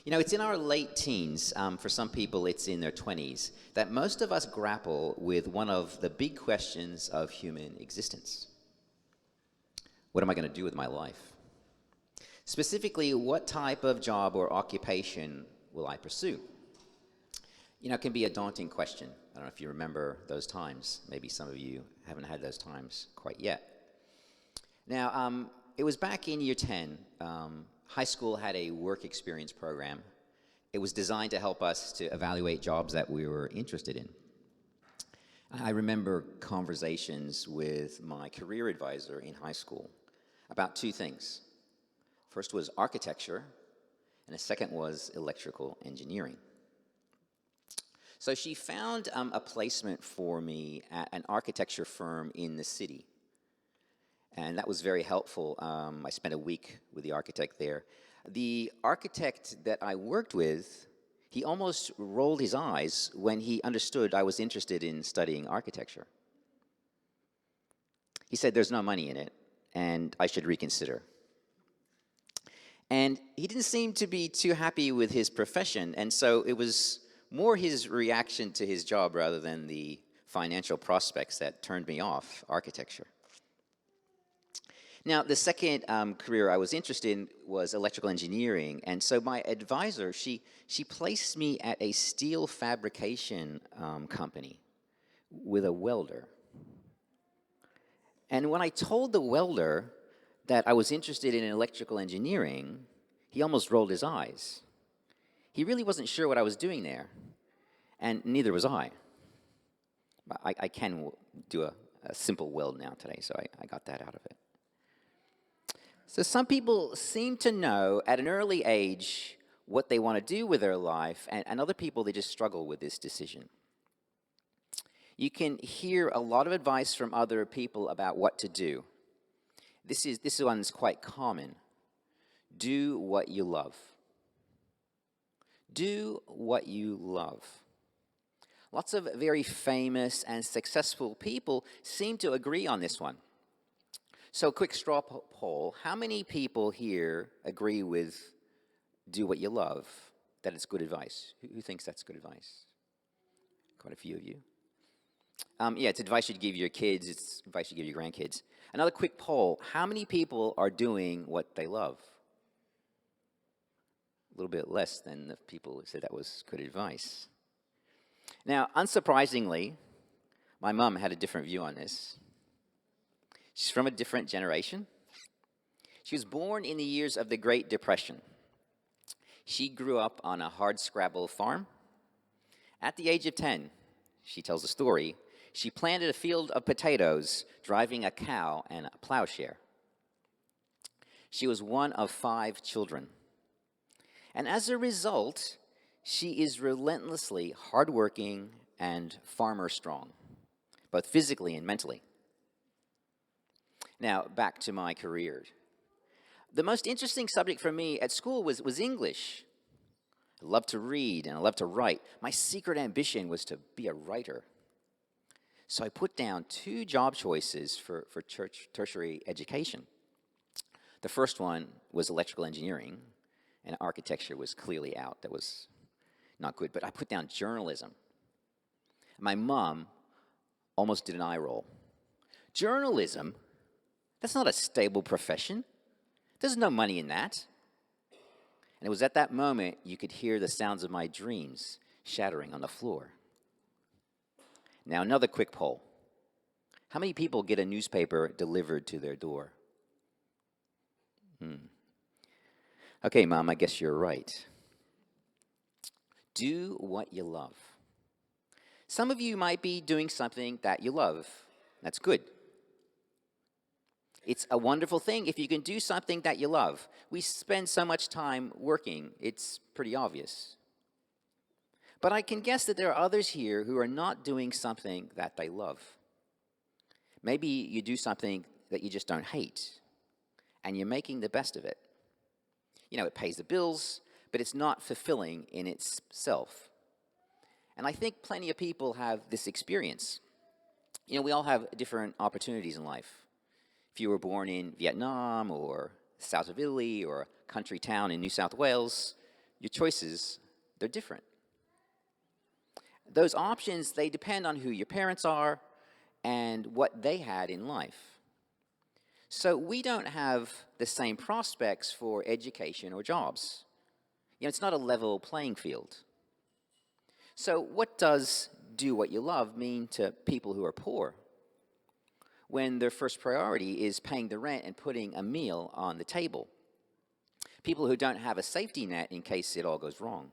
It's in our late teens, for some people it's in their 20s, that most of us grapple with one of the big questions of human existence. What am I going to do with my life? Specifically, what type of job or occupation will I pursue? It can be a daunting question. I don't know if you remember those times. Maybe some of you haven't had those times quite yet. Now, it was back in year 10. High school had a work experience program. It was designed to help us to evaluate jobs that we were interested in. I remember conversations with my career advisor in high school about two things. First was architecture, and the second was electrical engineering. So she found a placement for me at an architecture firm in the city. And that was very helpful. I spent a week with the architect there. The architect that I worked with, he almost rolled his eyes when he understood I was interested in studying architecture. He said there's no money in it, and I should reconsider. And he didn't seem to be too happy with his profession, and so it was more his reaction to his job rather than the financial prospects that turned me off architecture. Now, the second career I was interested in was electrical engineering, and so my advisor, she placed me at a steel fabrication company with a welder. And when I told the welder that I was interested in electrical engineering, he almost rolled his eyes. He really wasn't sure what I was doing there, and neither was I. I can do a simple weld now today, so I got that out of it. So some people seem to know at an early age what they want to do with their life, and other people, they just struggle with this decision. You can hear a lot of advice from other people about what to do. This one's quite common. Do what you love. Do what you love. Lots of very famous and successful people seem to agree on this one. So, quick straw poll. How many people here agree with do what you love, that it's good advice? Who thinks that's good advice? Quite a few of you. Yeah, it's advice you'd give your kids. It's advice you give your grandkids. Another quick poll. How many people are doing what they love? A little bit less than the people who said that was good advice. Now, unsurprisingly, my mom had a different view on this. She's from a different generation. She was born in the years of the Great Depression. She grew up on a hardscrabble farm. At the age of 10, she tells a story, she planted a field of potatoes, driving a cow and a plowshare. She was one of 5 children. And as a result, she is relentlessly hardworking and farmer strong, both physically and mentally. Now, back to my career. The most interesting subject for me at school was English. I loved to read and I loved to write. My secret ambition was to be a writer. So I put down 2 job choices for tertiary education. The first one was electrical engineering, and architecture was clearly out. That was not good. But I put down journalism. My mom almost did an eye roll. Journalism? That's not a stable profession. There's no money in that. And it was at that moment you could hear the sounds of my dreams shattering on the floor. Now, another quick poll. How many people get a newspaper delivered to their door? Okay, Mom, I guess you're right. Do what you love. Some of you might be doing something that you love. That's good. It's a wonderful thing if you can do something that you love. We spend so much time working, it's pretty obvious. But I can guess that there are others here who are not doing something that they love. Maybe you do something that you just don't hate, and you're making the best of it. It pays the bills, but it's not fulfilling in itself. And I think plenty of people have this experience. We all have different opportunities in life. If you were born in Vietnam or south of Italy or a country town in New South Wales, your choices, they're different. Those options, they depend on who your parents are and what they had in life. So we don't have the same prospects for education or jobs. It's not a level playing field. So what does do what you love mean to people who are poor when their first priority is paying the rent and putting a meal on the table? People who don't have a safety net in case it all goes wrong.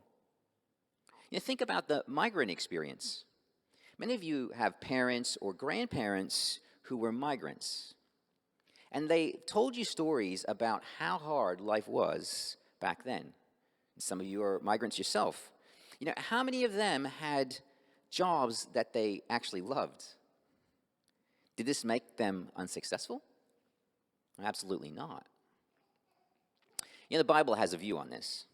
Think about the migrant experience. Many of you have parents or grandparents who were migrants, and they told you stories about how hard life was back then. Some of you are migrants yourself. How many of them had jobs that they actually loved? Did this make them unsuccessful? Absolutely not. The Bible has a view on this.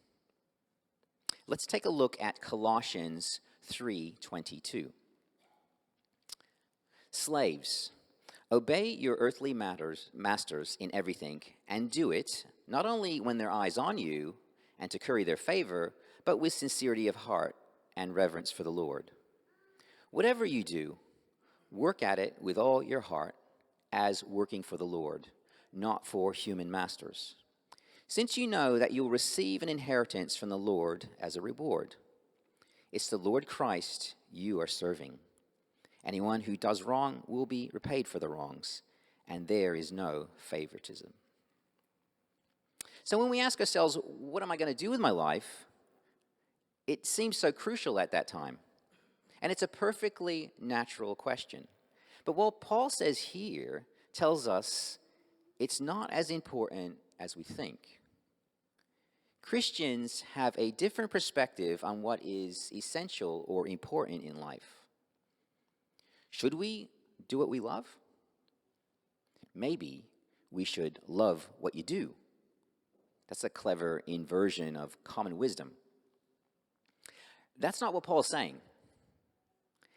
Let's take a look at Colossians 3:22. Slaves, obey your earthly masters in everything, and do it not only when their eyes on you and to curry their favor, but with sincerity of heart and reverence for the Lord. Whatever you do, work at it with all your heart as working for the Lord, not for human masters, since you know that you'll receive an inheritance from the Lord as a reward. It's the Lord Christ you are serving. Anyone who does wrong will be repaid for the wrongs, and there is no favoritism. So when we ask ourselves, what am I going to do with my life? It seems so crucial at that time. And it's a perfectly natural question. But what Paul says here tells us it's not as important as we think. Christians have a different perspective on what is essential or important in life. Should we do what we love? Maybe we should love what you do. That's a clever inversion of common wisdom. That's not what Paul's saying.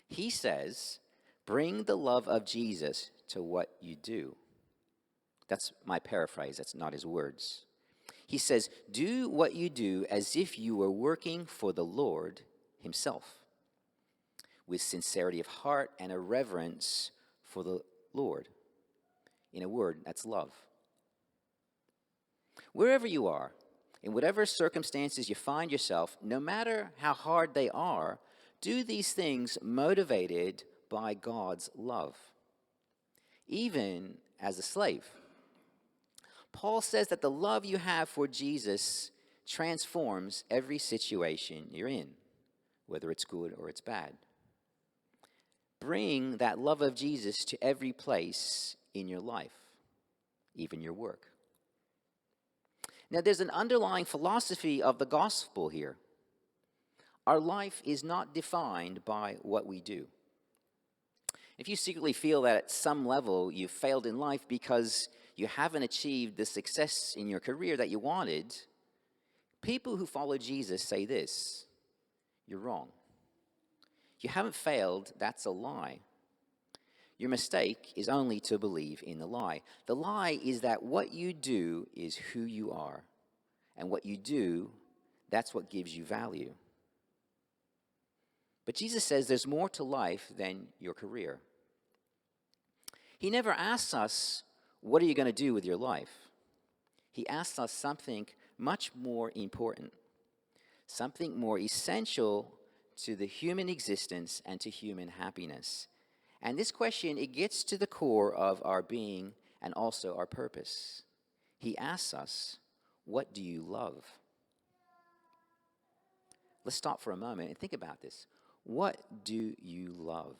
He says, bring the love of Jesus to what you do. That's my paraphrase, that's not his words. He says, do what you do as if you were working for the Lord himself, with sincerity of heart and a reverence for the Lord. In a word, that's love. Wherever you are, in whatever circumstances you find yourself, no matter how hard they are, do these things motivated by God's love, even as a slave. Paul says that the love you have for Jesus transforms every situation you're in, whether it's good or it's bad. Bring that love of Jesus to every place in your life, even your work. Now, there's an underlying philosophy of the gospel here. Our life is not defined by what we do. If you secretly feel that at some level you've failed in life because you haven't achieved the success in your career that you wanted, people who follow Jesus say this: you're wrong. You haven't failed, that's a lie. Your mistake is only to believe in the lie. The lie is that what you do is who you are, and what you do, that's what gives you value. But Jesus says there's more to life than your career. He never asks us, what are you going to do with your life? He asks us something much more important, something more essential to the human existence and to human happiness. And this question, it gets to the core of our being and also our purpose. He asks us, what do you love? Let's stop for a moment and think about this. What do you love?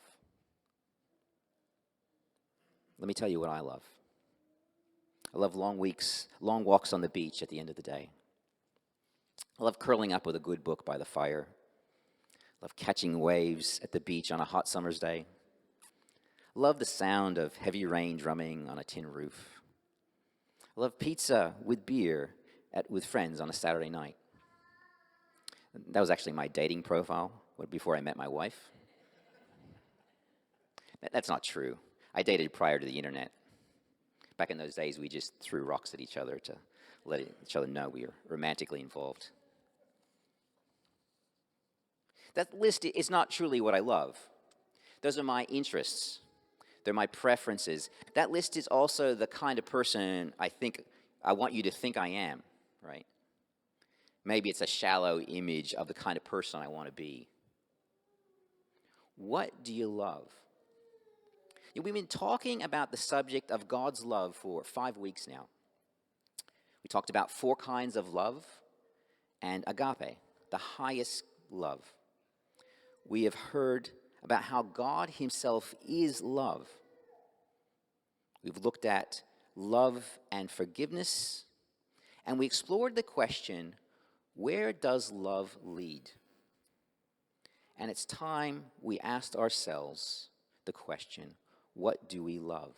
Let me tell you what I love. I love long walks on the beach at the end of the day. I love curling up with a good book by the fire. I love catching waves at the beach on a hot summer's day. I love the sound of heavy rain drumming on a tin roof. I love pizza with beer with friends on a Saturday night. That was actually my dating profile before I met my wife. That's not true. I dated prior to the internet. Back in those days, we just threw rocks at each other to let each other know we were romantically involved. That list is not truly what I love. Those are my interests. They're my preferences. That list is also the kind of person I want you to think I am, right? Maybe it's a shallow image of the kind of person I want to be. What do you love? We've been talking about the subject of God's love for 5 weeks now. We talked about 4 kinds of love and agape, the highest love. We have heard about how God himself is love. We've looked at love and forgiveness, and we explored the question, where does love lead? And it's time we asked ourselves the question, what do we love?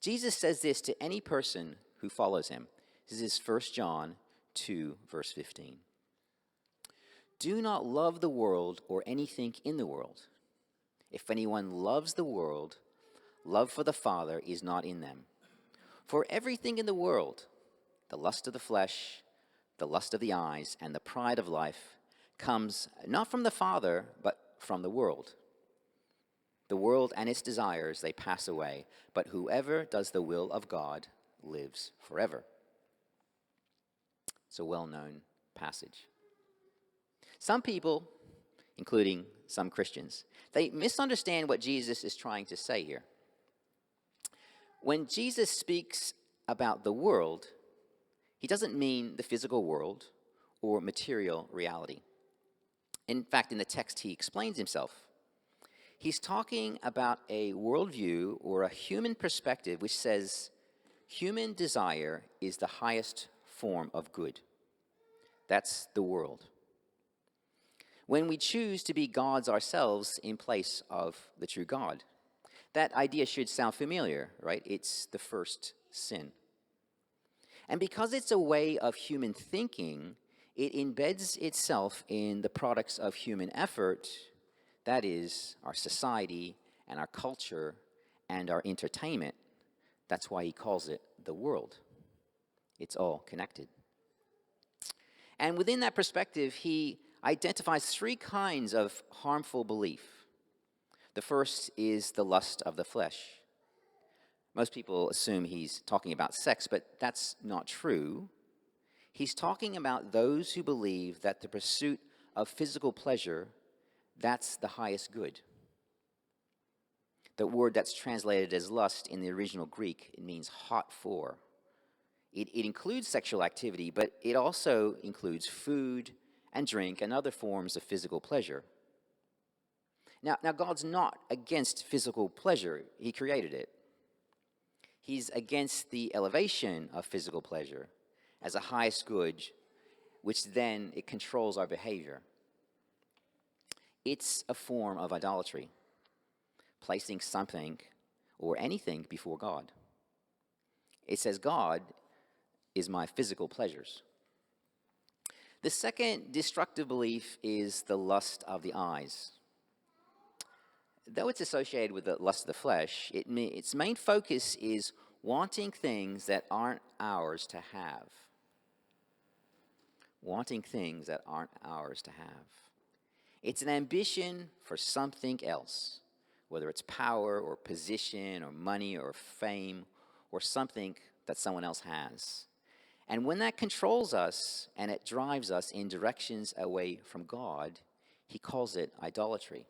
Jesus says this to any person who follows him. This is 1 John 2, verse 15. Do not love the world or anything in the world. If anyone loves the world, love for the Father is not in them. For everything in the world, the lust of the flesh, the lust of the eyes, and the pride of life, comes not from the Father, but from the world. The world and its desires, they pass away, but whoever does the will of God lives forever. It's a well-known passage. Some people, including some Christians, they misunderstand what Jesus is trying to say here. When Jesus speaks about the world, he doesn't mean the physical world or material reality. In fact, in the text, he explains himself. He's talking about a worldview or a human perspective which says human desire is the highest form of good. That's the world. When we choose to be gods ourselves in place of the true God, that idea should sound familiar, right? It's the first sin. And because it's a way of human thinking, it embeds itself in the products of human effort, that is, our society and our culture and our entertainment. That's why he calls it the world. It's all connected. And within that perspective, he identifies 3 kinds of harmful belief. The first is the lust of the flesh. Most people assume he's talking about sex, but that's not true. He's talking about those who believe that the pursuit of physical pleasure, that's the highest good. The word that's translated as lust in the original Greek, it means hot for. It includes sexual activity, but it also includes food and drink and other forms of physical pleasure. Now, God's not against physical pleasure. He created it. He's against the elevation of physical pleasure as a highest good, which then it controls our behavior. It's a form of idolatry, placing something or anything before God. It says God is my physical pleasures. The second destructive belief is the lust of the eyes. Though it's associated with the lust of the flesh, its main focus is wanting things that aren't ours to have. Wanting things that aren't ours to have. It's an ambition for something else, whether it's power or position or money or fame or something that someone else has. And when that controls us and it drives us in directions away from God, he calls it idolatry.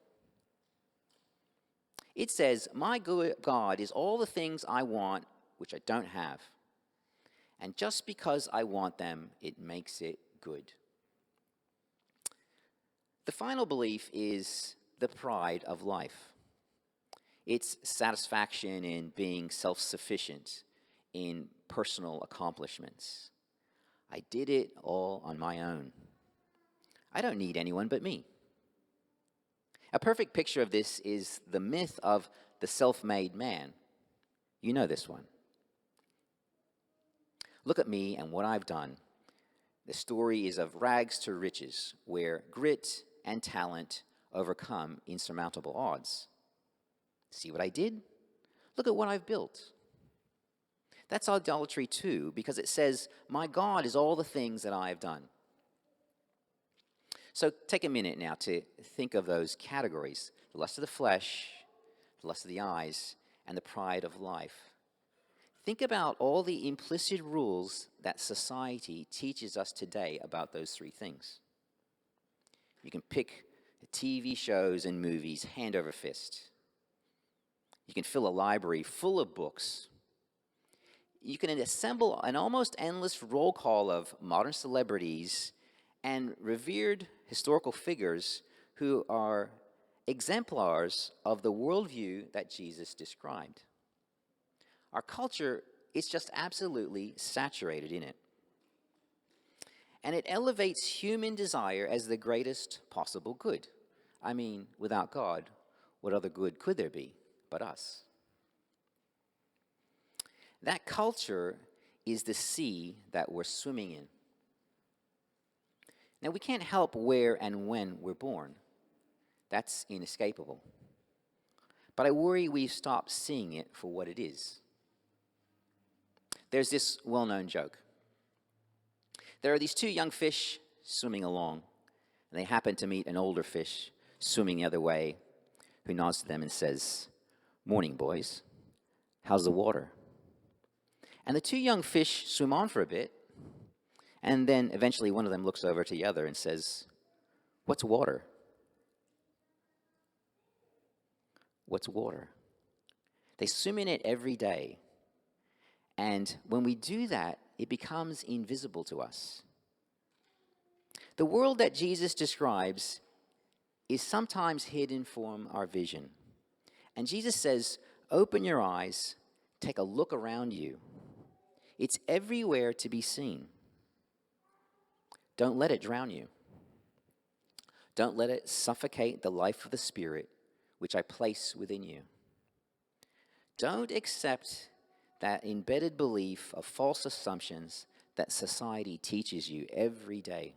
It says, my God is all the things I want which I don't have. And just because I want them, it makes it good. The final belief is the pride of life. It's satisfaction in being self-sufficient, in personal accomplishments. I did it all on my own. I don't need anyone but me. A perfect picture of this is the myth of the self-made man. You know this one. Look at me and what I've done. The story is of rags to riches, where grit and talent overcome insurmountable odds. See what I did? Look at what I've built. That's idolatry too, because it says, my God is all the things that I have done. So take a minute now to think of those categories: the lust of the flesh, the lust of the eyes, and the pride of life. Think about all the implicit rules that society teaches us today about those three things. You can pick TV shows and movies hand over fist. You can fill a library full of books. You can assemble an almost endless roll call of modern celebrities and revered historical figures who are exemplars of the worldview that Jesus described. Our culture is just absolutely saturated in it. And it elevates human desire as the greatest possible good. I mean, without God, what other good could there be but us? That culture is the sea that we're swimming in. Now, we can't help where and when we're born. That's inescapable. But I worry we've stopped seeing it for what it is. There's this well-known joke. There are these two young fish swimming along, and they happen to meet an older fish swimming the other way, who nods to them and says, "Morning, boys. How's the water?" And the two young fish swim on for a bit, and then eventually one of them looks over to the other and says, "What's water?" What's water? They swim in it every day. And when we do that, it becomes invisible to us. The world that Jesus describes is sometimes hidden from our vision. And Jesus says, open your eyes, take a look around you. It's everywhere to be seen. Don't let it drown you. Don't let it suffocate the life of the Spirit, which I place within you. Don't accept that embedded belief of false assumptions that society teaches you every day.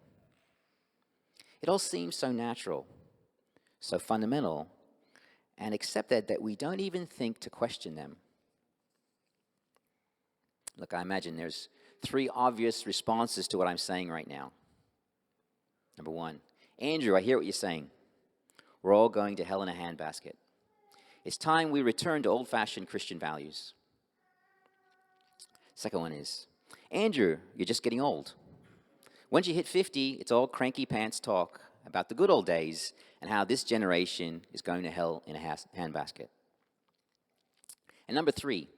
It all seems so natural, so fundamental, and accepted that we don't even think to question them. Look, I imagine there's three obvious responses to what I'm saying right now. Number one, Andrew, I hear what you're saying. We're all going to hell in a handbasket. It's time we return to old-fashioned Christian values. Second one is, Andrew, you're just getting old. Once you hit 50, it's all cranky pants talk about the good old days and how this generation is going to hell in a handbasket. And number three,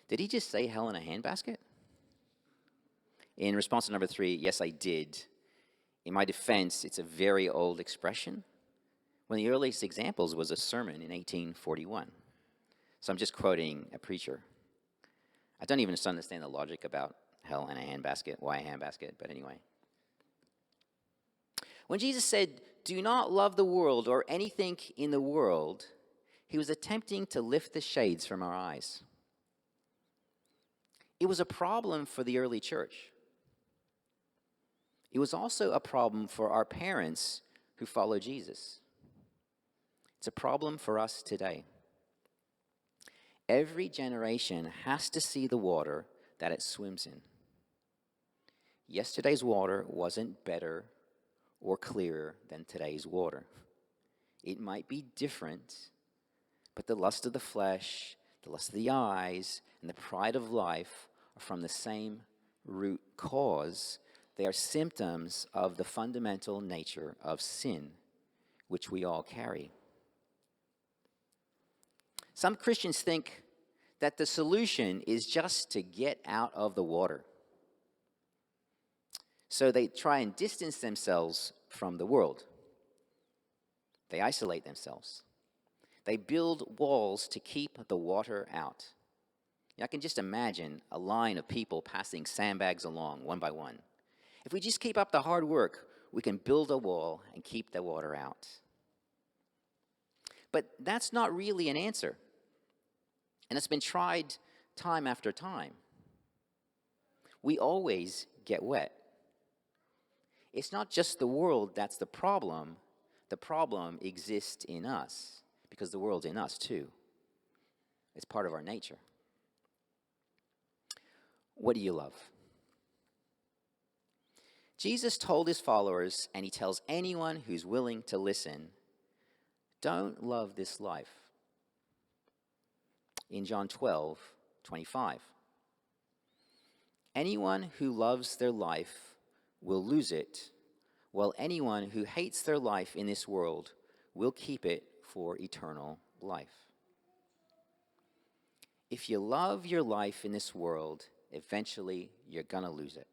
did he just say hell in a handbasket? In response to number three, yes, I did. In my defense, it's a very old expression. One of the earliest examples was a sermon in 1841. So I'm just quoting a preacher. I don't even understand the logic about hell in a handbasket, why a handbasket, but anyway. When Jesus said, do not love the world or anything in the world, he was attempting to lift the shades from our eyes. It was a problem for the early church. It was also a problem for our parents who follow Jesus. It's a problem for us today. Every generation has to see the water that it swims in. Yesterday's water wasn't better or clearer than today's water. It might be different, but the lust of the flesh, the lust of the eyes, and the pride of life are from the same root cause. They are symptoms of the fundamental nature of sin, which we all carry. Some Christians think that the solution is just to get out of the water. So they try and distance themselves from the world. They isolate themselves. They build walls to keep the water out. I can just imagine a line of people passing sandbags along one by one. If we just keep up the hard work, we can build a wall and keep the water out. But that's not really an answer. And it's been tried time after time. We always get wet. It's not just the world that's the problem. The problem exists in us because the world's in us too. It's part of our nature. What do you love? Jesus told his followers, and he tells anyone who's willing to listen, don't love this life. In John 12:25, anyone who loves their life will lose it, while anyone who hates their life in this world will keep it for eternal life. If you love your life in this world, eventually you're going to lose it.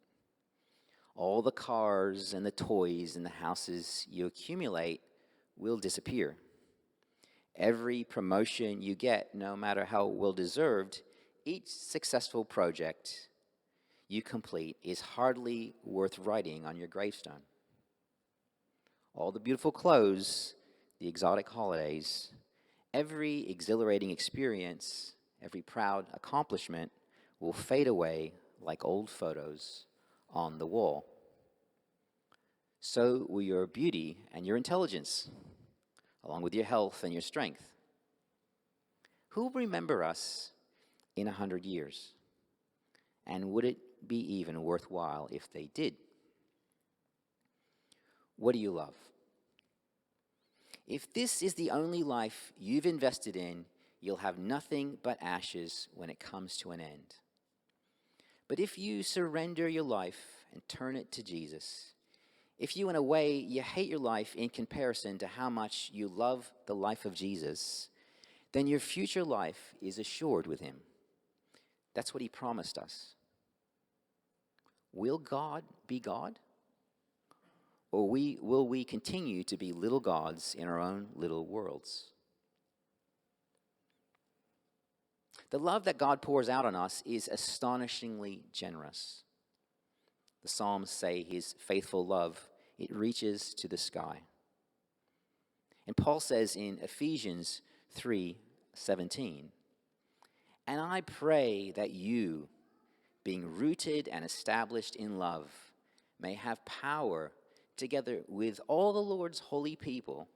All the cars and the toys and the houses you accumulate will disappear. Every promotion you get, no matter how well-deserved, each successful project you complete is hardly worth writing on your gravestone. All the beautiful clothes, the exotic holidays, every exhilarating experience, every proud accomplishment will fade away like old photos on the wall. So will your beauty and your intelligence, along with your health and your strength. Who will remember us in 100 years? And would it be even worthwhile if they did? What do you love? If this is the only life you've invested in, you'll have nothing but ashes when it comes to an end. But if you surrender your life and turn it to Jesus, if you, in a way, you hate your life in comparison to how much you love the life of Jesus, then your future life is assured with him. That's what he promised us. Will God be God? Or will we continue to be little gods in our own little worlds? The love that God pours out on us is astonishingly generous. The Psalms say his faithful love, it reaches to the sky. And Paul says in Ephesians 3:17, and I pray that you, being rooted and established in love, may have power together with all the Lord's holy people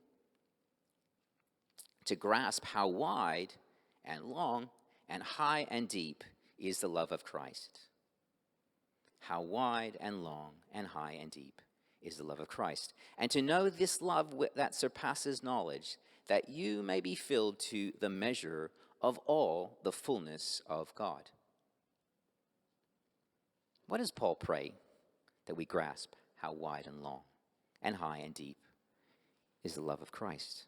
to grasp how wide and long and high and deep is the love of Christ. How wide and long and high and deep is the love of Christ. And to know this love that surpasses knowledge, that you may be filled to the measure of all the fullness of God. What does Paul pray? That we grasp how wide and long and high and deep is the love of Christ.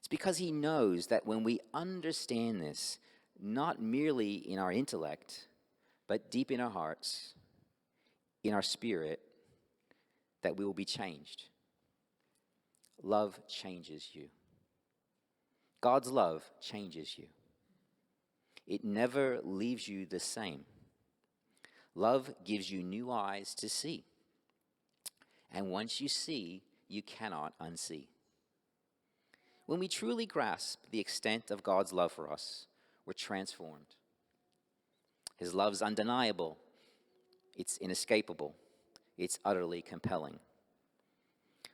It's because he knows that when we understand this, not merely in our intellect, but deep in our hearts, in our spirit, that we will be changed. Love changes you. God's love changes you. It never leaves you the same. Love gives you new eyes to see. And once you see, you cannot unsee. When we truly grasp the extent of God's love for us, we're transformed. His love's undeniable. It's inescapable. It's utterly compelling.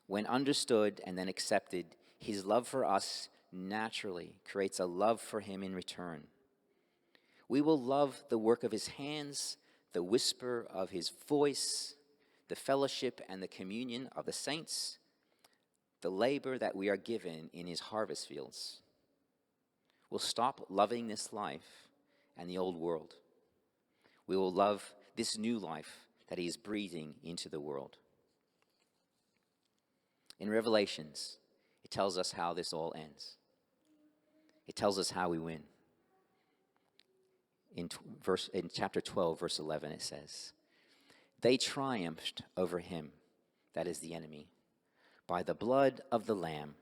When understood and then accepted, his love for us naturally creates a love for him in return. We will love the work of his hands, the whisper of his voice, the fellowship and the communion of the saints, the labor that we are given in his harvest fields. We'll stop loving this life and the old world. We will love this new life that he is breathing into the world. In Revelations, it tells us how this all ends. It tells us how we win. In chapter 12, verse 11, it says, they triumphed over him, that is the enemy, by the blood of the Lamb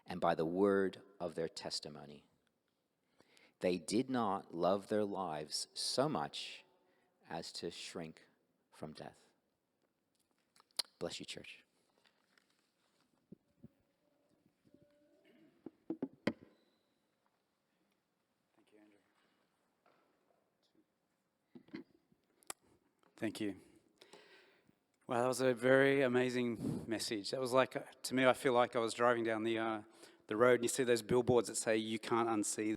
and by the word of their testimony. They did not love their lives so much as to shrink from death. Bless you, church. Thank you. Wow, that was a very amazing message. That was like, to me, I feel like I was driving down the road and you see those billboards that say, you can't unsee